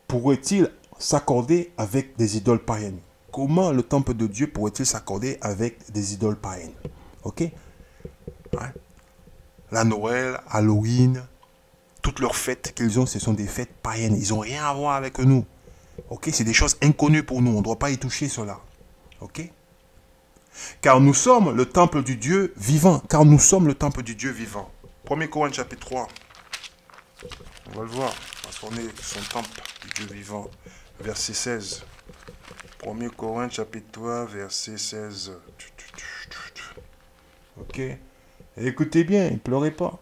pourrait-il s'accorder avec des idoles païennes? Comment le temple de Dieu pourrait-il s'accorder avec des idoles païennes? Ok? Ouais. La Noël, Halloween, toutes leurs fêtes qu'ils ont, ce sont des fêtes païennes. Ils n'ont rien à voir avec nous. Ok? C'est des choses inconnues pour nous. On ne doit pas y toucher cela. Ok? Car nous sommes le temple du Dieu vivant. Car nous sommes le temple du Dieu vivant. 1 Corinthiens chapitre 3. On va le voir. Parce qu'on est son temple du Dieu vivant. Verset 16. 1 Corinthiens chapitre 3, verset 16. Ok? Écoutez bien, ne pleurez pas.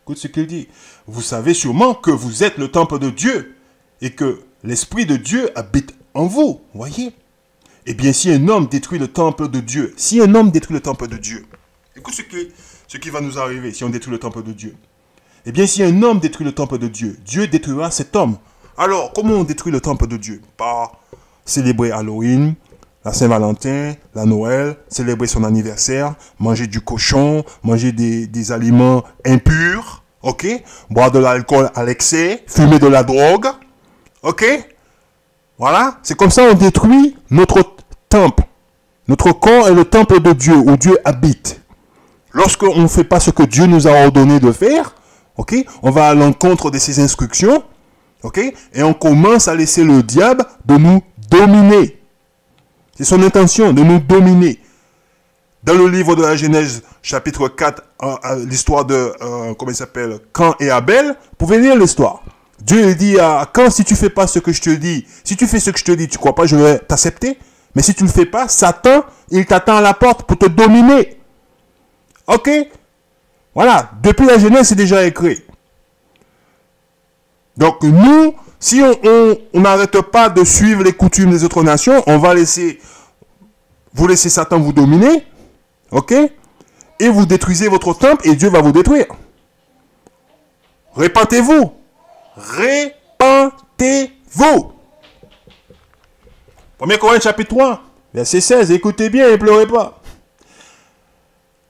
Écoute ce qu'il dit. Vous savez sûrement que vous êtes le temple de Dieu et que l'Esprit de Dieu habite en vous. Voyez? Eh bien, si un homme détruit le temple de Dieu, écoute ce qui va nous arriver si on détruit le temple de Dieu. Eh bien, si un homme détruit le temple de Dieu, Dieu détruira cet homme. Alors, comment on détruit le temple de Dieu? Par célébrer Halloween, la Saint-Valentin, la Noël, célébrer son anniversaire, manger du cochon, manger des aliments impurs, ok? Boire de l'alcool à l'excès, fumer de la drogue, ok? Voilà, c'est comme ça on détruit notre temple. Notre corps est le temple de Dieu, où Dieu habite. Lorsqu'on ne fait pas ce que Dieu nous a ordonné de faire, ok? On va à l'encontre de ses instructions, ok? Et on commence à laisser le diable de nous dominer. C'est son intention de nous dominer. Dans le livre de la Genèse, chapitre 4, l'histoire de, comment il s'appelle, Cain et Abel, vous pouvez lire l'histoire. Dieu dit à Cain, si tu ne fais pas ce que je te dis, si tu fais ce que je te dis, tu ne crois pas, je vais t'accepter. Mais si tu ne le fais pas, Satan, il t'attend à la porte pour te dominer. Ok? Voilà, depuis la Genèse, c'est déjà écrit. Donc nous, si on n'arrête pas de suivre les coutumes des autres nations, on va vous laisser Satan vous dominer, ok? Et vous détruisez votre temple et Dieu va vous détruire. Répentez-vous. Répentez-vous. 1 Corinthiens chapitre 3, verset 16, écoutez bien et ne pleurez pas.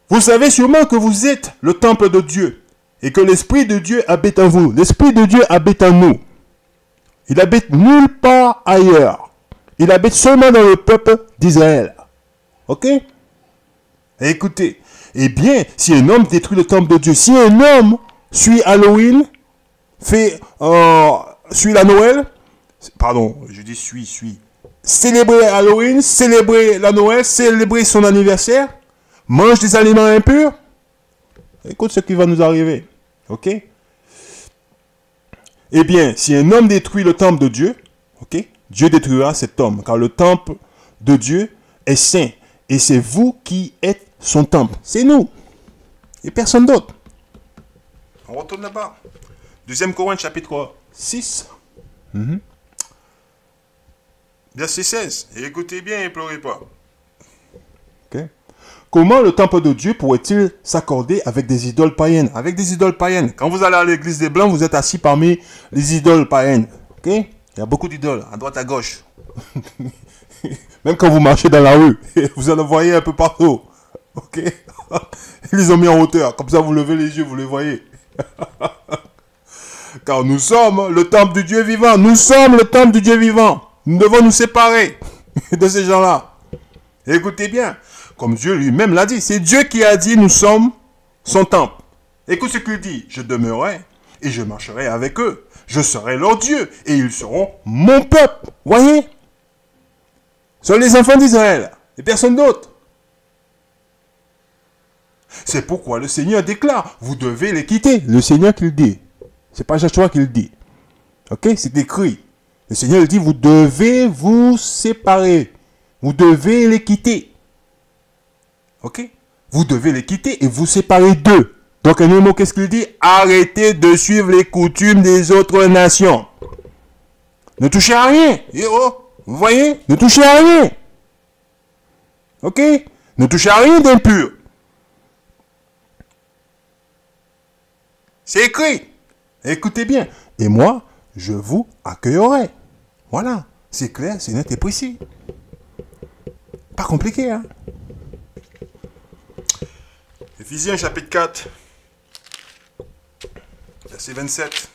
Vous savez sûrement que vous êtes le temple de Dieu et que l'Esprit de Dieu habite en vous. L'Esprit de Dieu habite en nous. Il habite nulle part ailleurs. Il habite seulement dans le peuple d'Israël. Ok? Écoutez, eh bien, si un homme détruit le temple de Dieu, si un homme suit Halloween, suit la Noël, pardon, je dis suit, célébrer Halloween, célébrer la Noël, célébrer son anniversaire, mange des aliments impurs. Écoute ce qui va nous arriver. Ok? Eh bien, si un homme détruit le temple de Dieu, ok, Dieu détruira cet homme, car le temple de Dieu est saint, et c'est vous qui êtes son temple. C'est nous, et personne d'autre. On retourne là-bas. 2 Corinthiens chapitre 6, verset 16. Et écoutez bien et pleurez pas. Okay. Comment le temple de Dieu pourrait-il s'accorder avec des idoles païennes? Avec des idoles païennes. Quand vous allez à l'église des Blancs, vous êtes assis parmi les idoles païennes. Okay? Il y a beaucoup d'idoles, à droite, à gauche. Même quand vous marchez dans la rue, vous en voyez un peu partout. Ok? Ils les ont mis en hauteur. Comme ça, vous levez les yeux, vous les voyez. Car nous sommes le temple du Dieu vivant. Nous sommes le temple du Dieu vivant. Nous devons nous séparer de ces gens-là. Écoutez bien. Comme Dieu lui-même l'a dit. C'est Dieu qui a dit nous sommes son temple. Écoute ce qu'il dit. Je demeurerai et je marcherai avec eux. Je serai leur Dieu et ils seront mon peuple. Voyez? Seuls les enfants d'Israël et personne d'autre. C'est pourquoi le Seigneur déclare, vous devez les quitter. Le Seigneur qui le dit. C'est pas Joshua qui le dit. Ok? C'est écrit. Le Seigneur dit, vous devez vous séparer. Vous devez les quitter. Ok? Vous devez les quitter et vous séparer d'eux. Donc, un mot, qu'est-ce qu'il dit? Arrêtez de suivre les coutumes des autres nations. Ne touchez à rien. Vous voyez? Ne touchez à rien. Ok? Ne touchez à rien d'impur. C'est écrit. Écoutez bien. Et moi, je vous accueillerai. Voilà. C'est clair, c'est net et précis. Pas compliqué, hein? Éphésiens chapitre 4, verset 27.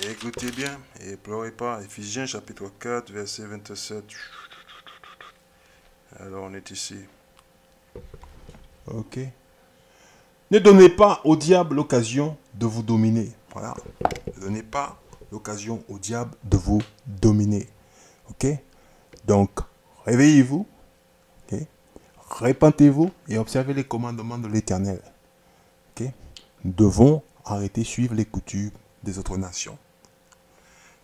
Et écoutez bien et pleurez pas. Éphésiens chapitre 4, verset 27. Alors on est ici. Ok. Ne donnez pas au diable l'occasion de vous dominer. Voilà. Ne donnez pas l'occasion au diable de vous dominer. Ok? Donc, réveillez-vous. Ok? Répentez-vous et observez les commandements de l'Éternel. Ok? Nous devons arrêter de suivre les coutumes des autres nations.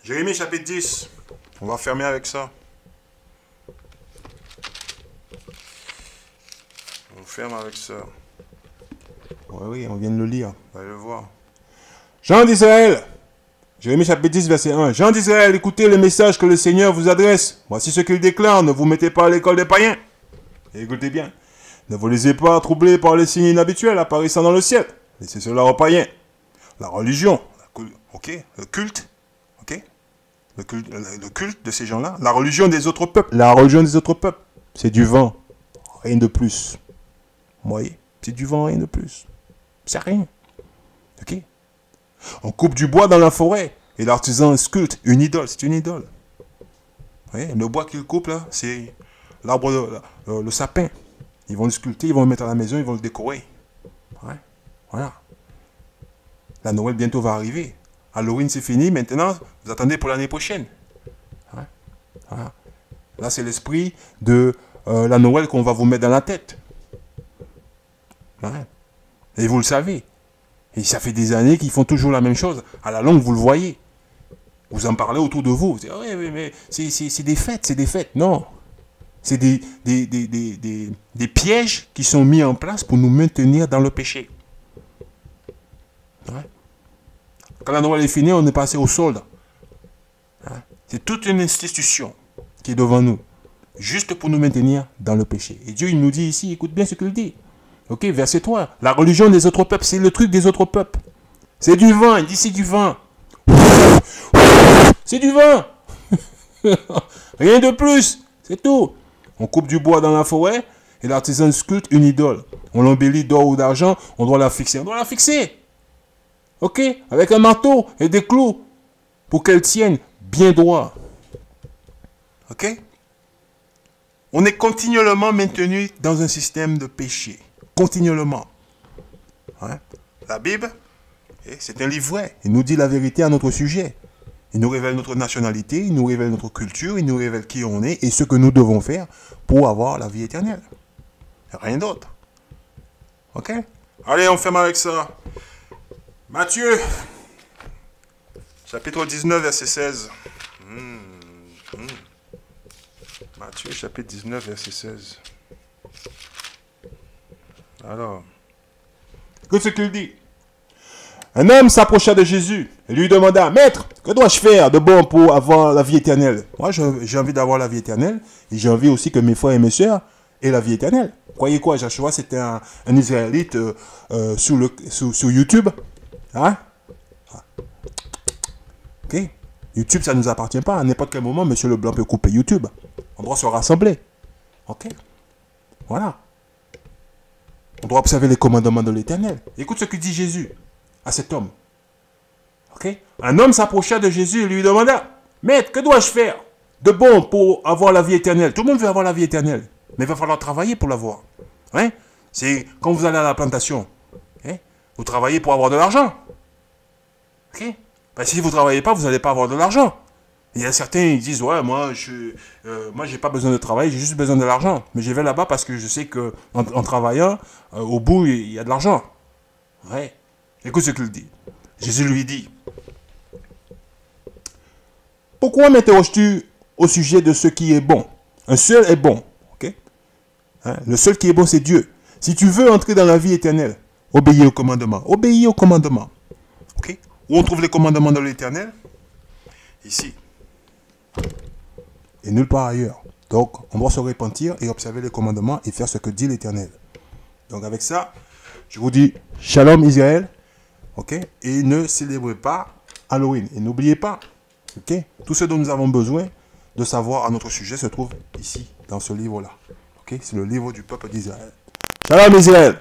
Jérémie chapitre 10. On va fermer avec ça. On ferme avec ça. Oui, on vient de le lire. Vous allez le voir. Jean d'Israël. Jérémie chapitre 10, verset 1. Jean d'Israël, écoutez le message que le Seigneur vous adresse. Voici ce qu'il déclare. Ne vous mettez pas à l'école des païens. Et écoutez bien. Ne vous laissez pas troubler par les signes inhabituels apparaissant dans le ciel. Laissez cela aux païens. La religion. Ok. Le culte. Ok. Le culte de ces gens-là. La religion des autres peuples. La religion des autres peuples. C'est du vent. Rien de plus. Vous voyez? C'est du vent, rien de plus. C'est rien. Ok? On coupe du bois dans la forêt et l'artisan sculpte une idole. C'est une idole. Vous voyez? Le bois qu'il coupe là, c'est l'arbre, le sapin. Ils vont le sculpter, ils vont le mettre à la maison, ils vont le décorer. Ouais. Voilà. La Noël bientôt va arriver. Halloween c'est fini, maintenant vous attendez pour l'année prochaine. Ouais. Voilà. Là c'est l'esprit de la Noël qu'on va vous mettre dans la tête. Ouais. Et vous le savez. Et ça fait des années qu'ils font toujours la même chose. À la longue, vous le voyez. Vous en parlez autour de vous. Vous dites, oui, mais c'est des fêtes, c'est des fêtes. Non. C'est des pièges qui sont mis en place pour nous maintenir dans le péché. Ouais. Quand la Noël est finie, on est passé au solde. Ouais. C'est toute une institution qui est devant nous. Juste pour nous maintenir dans le péché. Et Dieu, il nous dit ici, écoute bien ce qu'il dit. Ok, verset 3. La religion des autres peuples, c'est le truc des autres peuples. C'est du vin, il dit c'est du vin. C'est du vin. Rien de plus, c'est tout. On coupe du bois dans la forêt et l'artisan sculpte une idole. On l'embellit d'or ou d'argent, on doit la fixer. On doit la fixer. Ok, avec un marteau et des clous pour qu'elle tienne bien droit. Ok. On est continuellement maintenu dans un système de péché. Continuellement. Ouais. La Bible, c'est un livre vrai. Il nous dit la vérité à notre sujet. Il nous révèle notre nationalité, il nous révèle notre culture, il nous révèle qui on est et ce que nous devons faire pour avoir la vie éternelle. Rien d'autre. Ok? Allez, on ferme avec ça. Matthieu, chapitre 19, verset 16. Matthieu, chapitre 19, verset 16. Alors, écoute ce qu'il dit. Un homme s'approcha de Jésus et lui demanda, « Maître, que dois-je faire de bon pour avoir la vie éternelle ?» Moi, j'ai envie d'avoir la vie éternelle et j'ai envie aussi que mes frères et mes sœurs aient la vie éternelle. Croyez quoi, Joshua, c'était un Israélite sur YouTube. Hein? Ok? YouTube, ça ne nous appartient pas. À n'importe quel moment, Monsieur Leblanc peut couper YouTube. On doit se rassembler. Ok? Voilà. On doit observer les commandements de l'Éternel. Écoute ce que dit Jésus à cet homme. Ok? Un homme s'approcha de Jésus et lui demanda, « Maître, que dois-je faire de bon pour avoir la vie éternelle ?» Tout le monde veut avoir la vie éternelle. Mais il va falloir travailler pour l'avoir. Hein? C'est quand vous allez à la plantation. Hein? Vous travaillez pour avoir de l'argent. Ok? Ben, si vous ne travaillez pas, vous n'allez pas avoir de l'argent. Il y a certains qui disent, ouais, moi, j'ai pas besoin de travailler, j'ai juste besoin de l'argent. Mais je vais là-bas parce que je sais qu'en en travaillant, au bout, il y a de l'argent. Ouais. Écoute ce qu'il dit. Jésus lui dit, « Pourquoi m'interroges-tu au sujet de ce qui est bon? Un seul est bon. Okay? Hein? Le seul qui est bon, c'est Dieu. Si tu veux entrer dans la vie éternelle, obéis au commandement. Obéis au commandement. Okay? Où on trouve les commandements de l'Éternel? Ici. Et nulle part ailleurs. Donc, on doit se repentir et observer les commandements et faire ce que dit l'Éternel. Donc, avec ça, je vous dis Shalom Israël. Ok? Et ne célébrez pas Halloween. Et n'oubliez pas, ok? Tout ce dont nous avons besoin de savoir à notre sujet se trouve ici, dans ce livre-là. Ok? C'est le livre du peuple d'Israël. Shalom Israël.